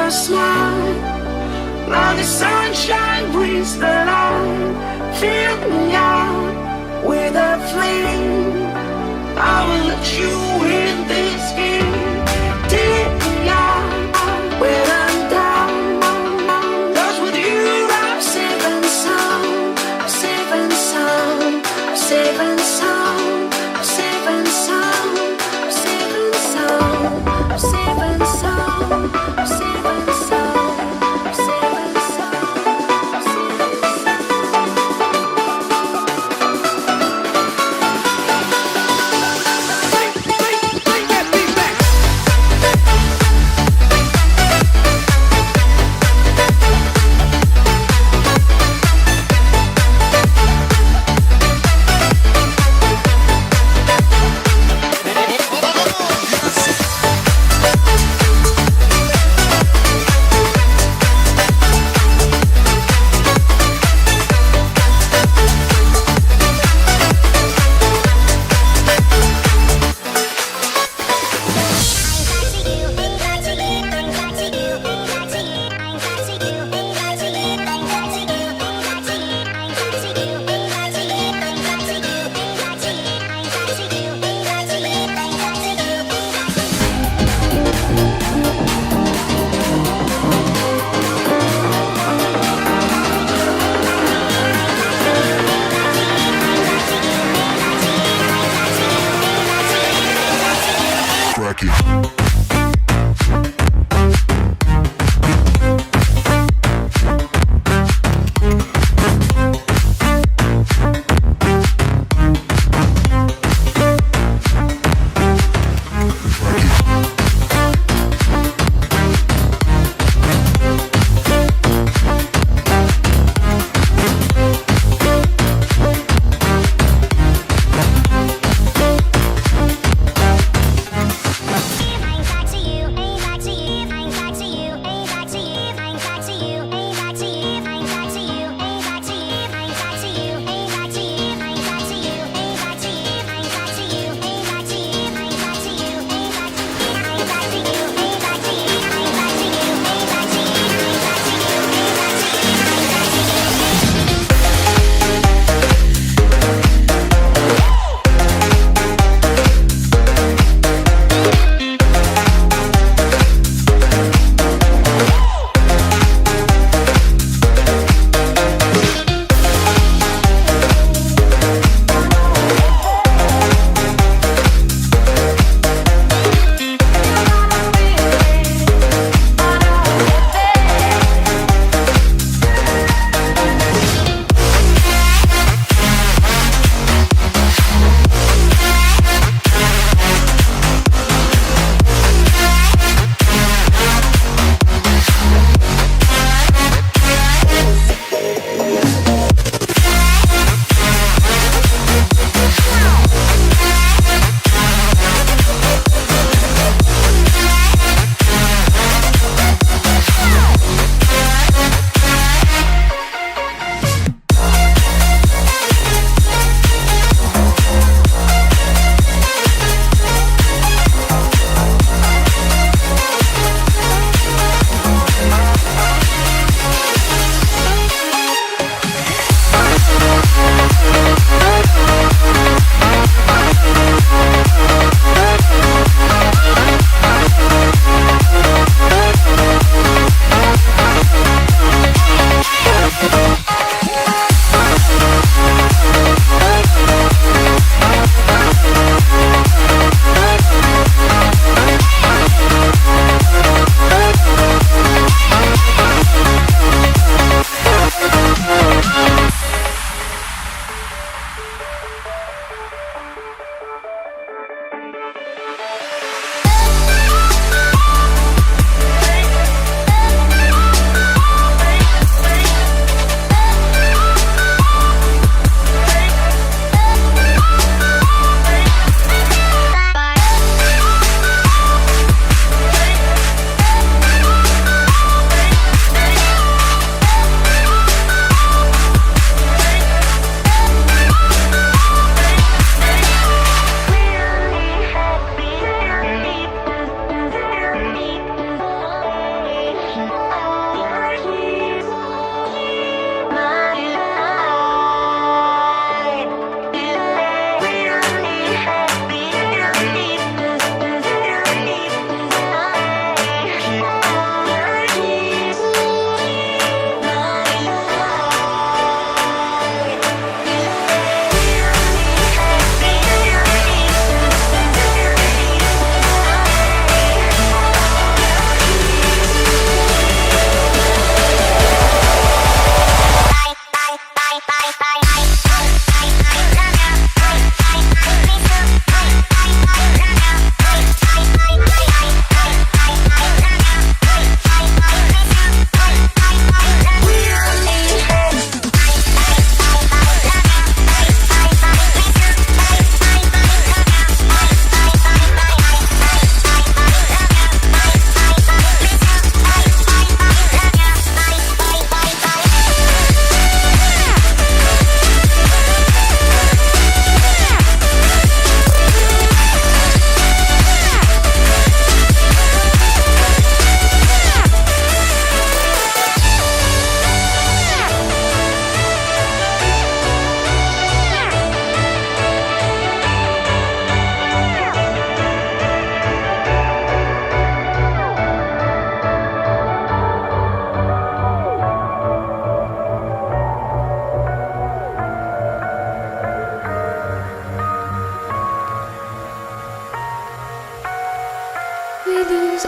your smile. Now the sunshine brings the light. Fill me out with a flame. I will let you in this game. Take me out when I'm down. 'Cause with you I'm safe and sound. I'm safe and sound. I'm safe and sound. I'm safe and sound. I'm safe and sound. I'm safe and sound. I'm safe and sound. I'm safe and sound. I'm safe and sound.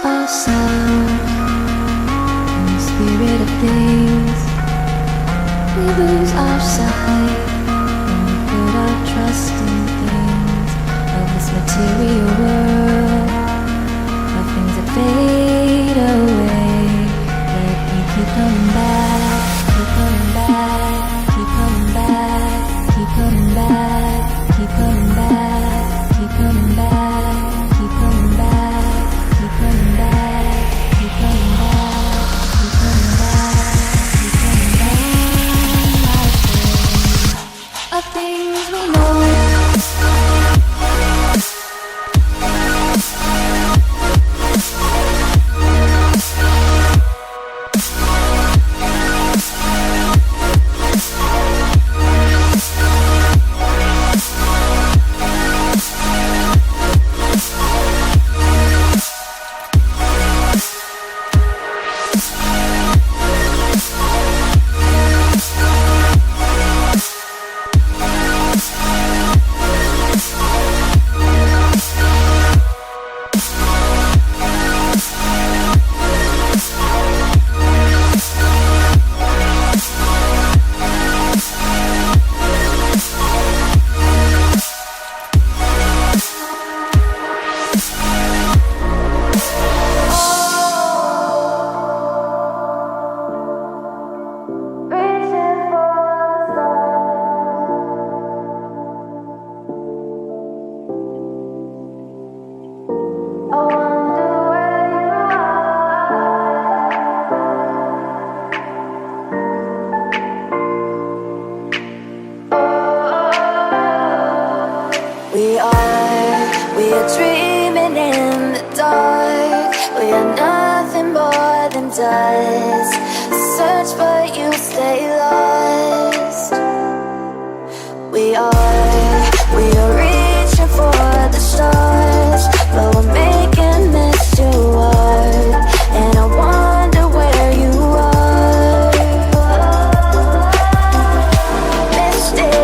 ourselves in the spirit of things. We lose our sight when we put our trust in things of this material world, of things that fade away. Yet you keep coming back, keep coming back, keep coming back, keep coming back, keep coming back, keep coming back, keep coming back, keep coming back, keep coming back, keep coming back, keep coming back. Of things we know. We are dreaming in the dark. We are nothing more than dust. Search but you stay lost. We are reaching for the stars, but we're making this too hard. And I wonder where you are. Mysterious,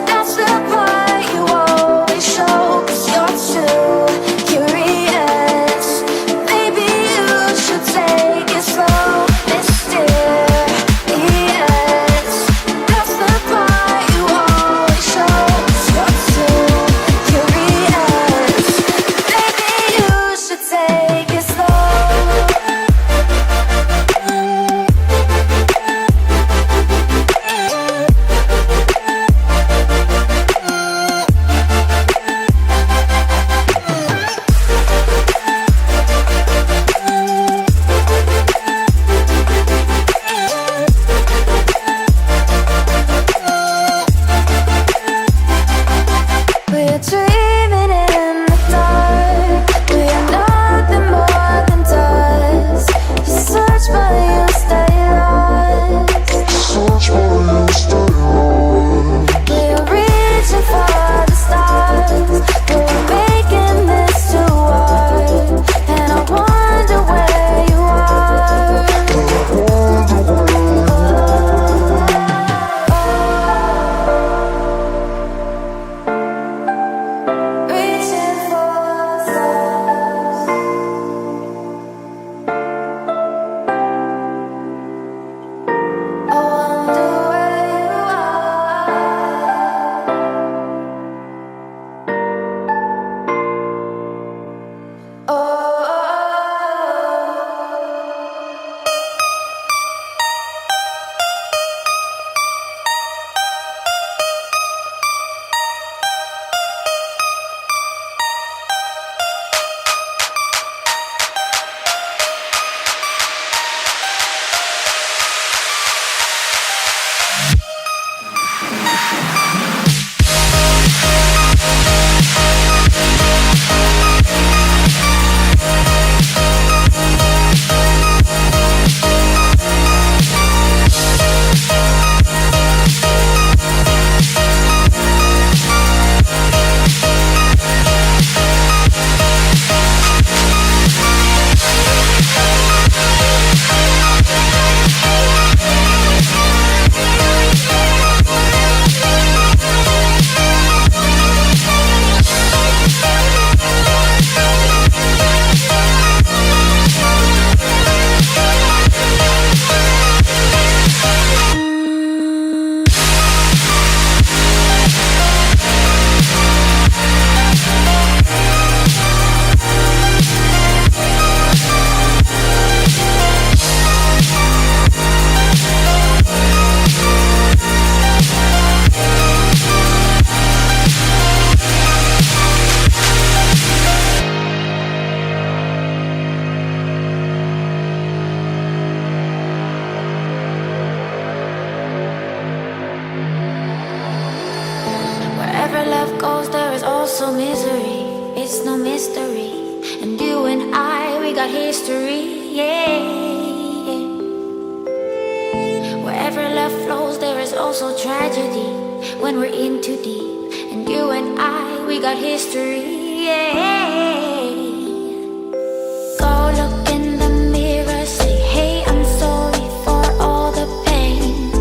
that's the part you always show. 'Cause you're too curious. Maybe you should take it slow. Mysterious, that's the part you always show. 'Cause you're too curious. Maybe you should take it slow. We're dreaming in the dark. We are nothing more than dust. You search but you stay lost. We are reaching for the stars, but we're making this too hard. And I wonder where you are. Reaching for the stars. I wonder where you are. goes, there is also misery. It's no mystery. And you and I, we got history, yeah. Wherever love flows, there is also tragedy. When we're in too deep. And you and I, we got history, yeah. Go look in the mirror, say, hey, I'm sorry for all the pain.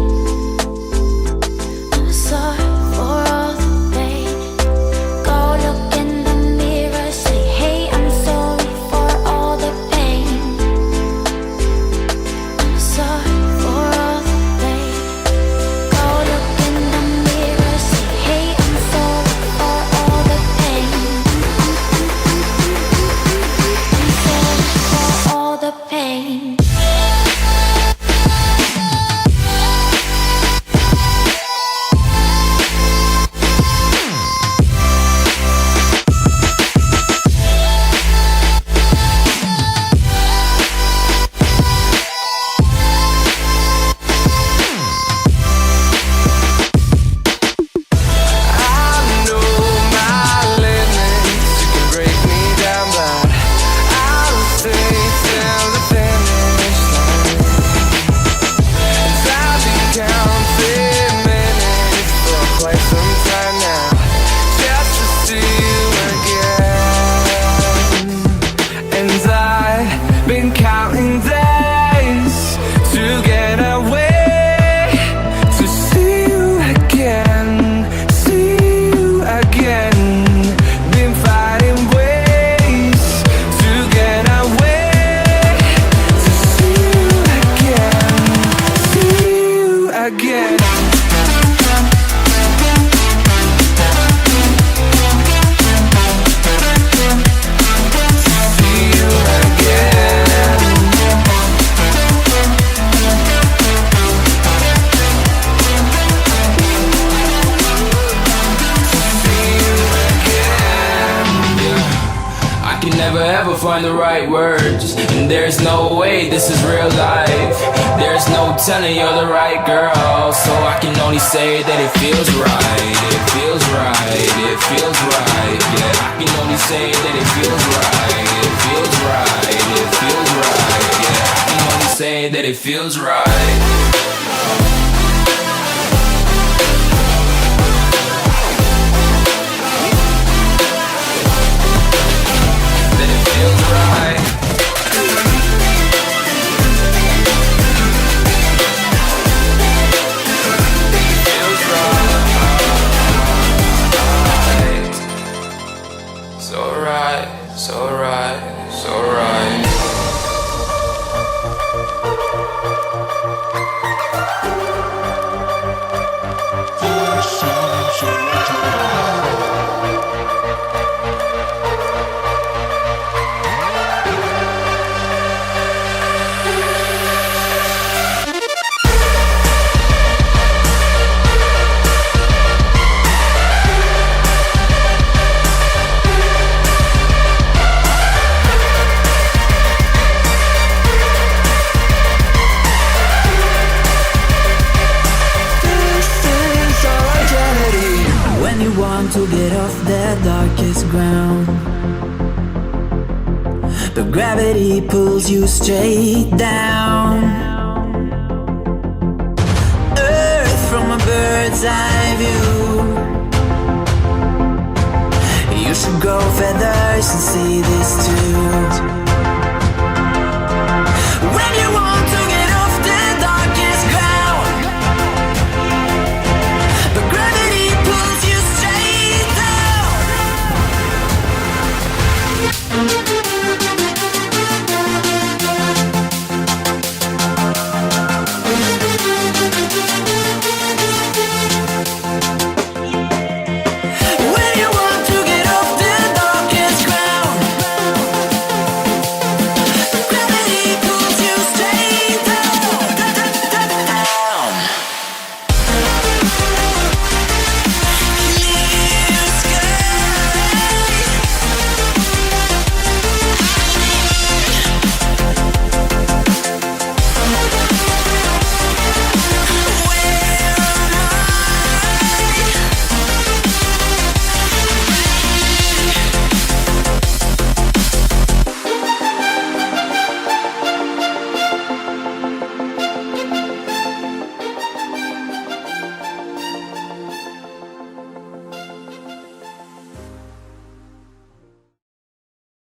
I'm sorry for all the pain. Go look in the mirror, say, hey, I'm sorry for all the pain. I'm sorry for all the pain. Go look in the mirror, say, hey, I'm sorry for all the pain. I'm sorry for all the pain. I know my limits. You can break me down, but I'll stay till the finish line. 'Cause I've been counting minutes for quite some time now, just to see you again. And I've been counting days to get away, to see you again, see you again. Been finding ways to get away, to see you again, see you again. See you again. I can never ever find the right words, and there's no way this is real life. There's no telling you're the right girl, so I can only say that it feels right. It feels right. It feels right. Yeah, I can only say that it feels right. It feels right. It feels right. Yeah, I can only say that it feels right. That it feels right. Feels right. So right, so right, so right. When you want to get off the darkest ground, but gravity pulls you straight down. Earth from a bird's eye view. You should grow feathers and see this too.